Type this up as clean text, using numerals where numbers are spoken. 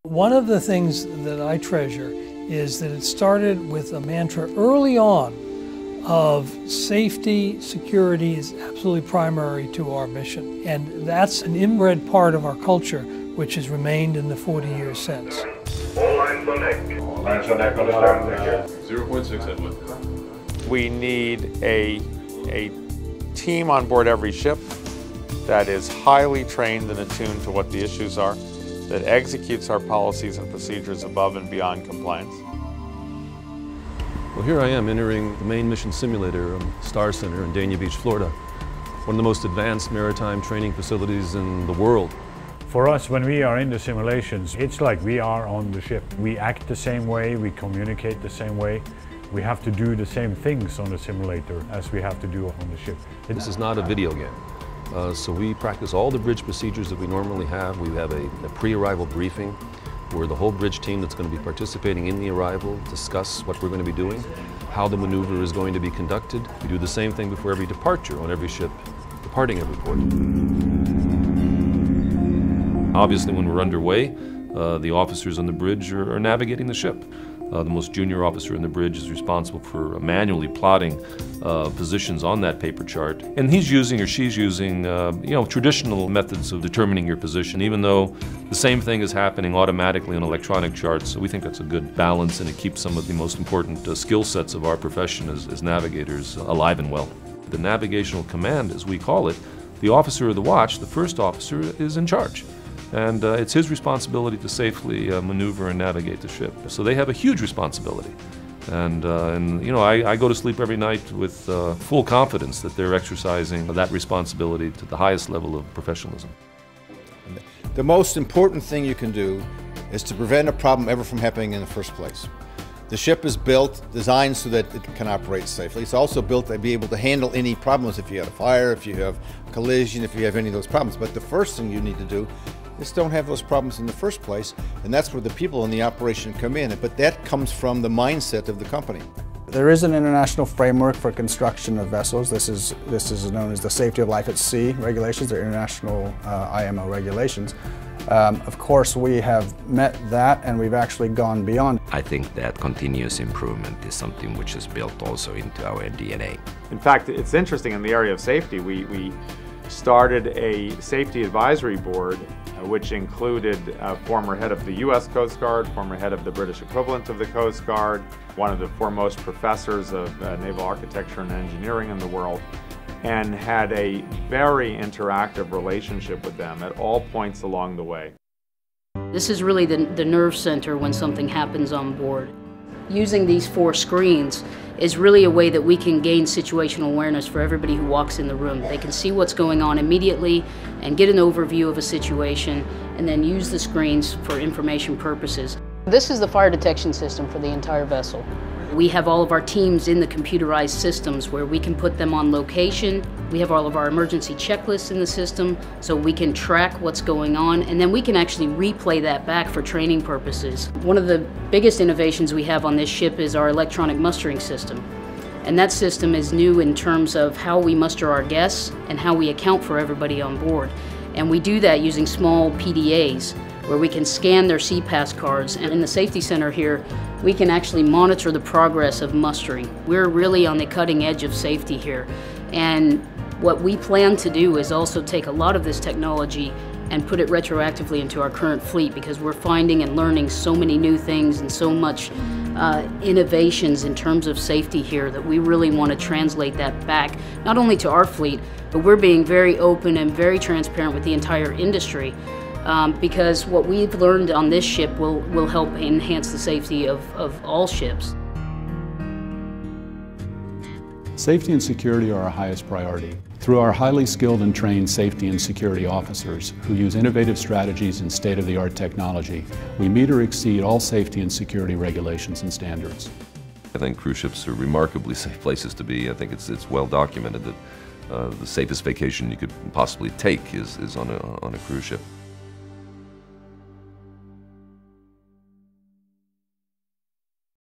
One of the things that I treasure is that it started with a mantra early on of safety, security is absolutely primary to our mission. And that's an inbred part of our culture, which has remained in the 40 years since. All lines on deck. All lines on deck on the stern. 0.6 headwind. We need a team on board every ship that is highly trained and attuned to what the issues are, that executes our policies and procedures above and beyond compliance. Well, here I am entering the main mission simulator, Star Center in Dania Beach, Florida. One of the most advanced maritime training facilities in the world. For us, when we are in the simulations, it's like we are on the ship. We act the same way, we communicate the same way. We have to do the same things on the simulator as we have to do on the ship. This is not a video game. So we practice all the bridge procedures that we normally have. We have a pre-arrival briefing where the whole bridge team that's going to be participating in the arrival discuss what we're going to be doing, how the maneuver is going to be conducted. We do the same thing before every departure on every ship departing every port. Obviously, when we're underway, the officers on the bridge are navigating the ship. The most junior officer in the bridge is responsible for manually plotting positions on that paper chart. And he's using or she's using traditional methods of determining your position, even though the same thing is happening automatically on electronic charts. So we think that's a good balance, and it keeps some of the most important skill sets of our profession as navigators alive and well. The navigational command, as we call it, the officer of the watch, the first officer, is in charge. And it's his responsibility to safely maneuver and navigate the ship. So they have a huge responsibility. And I go to sleep every night with full confidence that they're exercising that responsibility to the highest level of professionalism. The most important thing you can do is to prevent a problem ever from happening in the first place. The ship is built, designed so that it can operate safely. It's also built to be able to handle any problems if you have a fire, if you have a collision, if you have any of those problems. But the first thing you need to do is don't have those problems in the first place, and that's where the people in the operation come in. But that comes from the mindset of the company. There is an international framework for construction of vessels. This is known as the Safety of Life at Sea regulations, or international IMO regulations. Of course, we have met that, and we've actually gone beyond. I think that continuous improvement is something which is built also into our DNA. In fact, it's interesting in the area of safety. We started a safety advisory board which included former head of the U.S. Coast Guard, former head of the British equivalent of the Coast Guard, one of the foremost professors of naval architecture and engineering in the world, and had a very interactive relationship with them at all points along the way. This is really the nerve center when something happens on board. Using these 4 screens is really a way that we can gain situational awareness for everybody who walks in the room. They can see what's going on immediately and get an overview of a situation, and then use the screens for information purposes. This is the fire detection system for the entire vessel. We have all of our teams in the computerized systems where we can put them on location. We have all of our emergency checklists in the system so we can track what's going on, and then we can actually replay that back for training purposes. One of the biggest innovations we have on this ship is our electronic mustering system. And that system is new in terms of how we muster our guests and how we account for everybody on board. And we do that using small PDAs where we can scan their CPAS cards, and in the Safety Center here, we can actually monitor the progress of mustering. We're really on the cutting edge of safety here, and what we plan to do is also take a lot of this technology and put it retroactively into our current fleet, because we're finding and learning so many new things and so much innovations in terms of safety here that we really want to translate that back, not only to our fleet, but we're being very open and very transparent with the entire industry. Because what we've learned on this ship will help enhance the safety of all ships. Safety and security are our highest priority. Through our highly skilled and trained safety and security officers who use innovative strategies and state-of-the-art technology, we meet or exceed all safety and security regulations and standards. I think cruise ships are remarkably safe places to be. I think it's well documented that the safest vacation you could possibly take is on a cruise ship.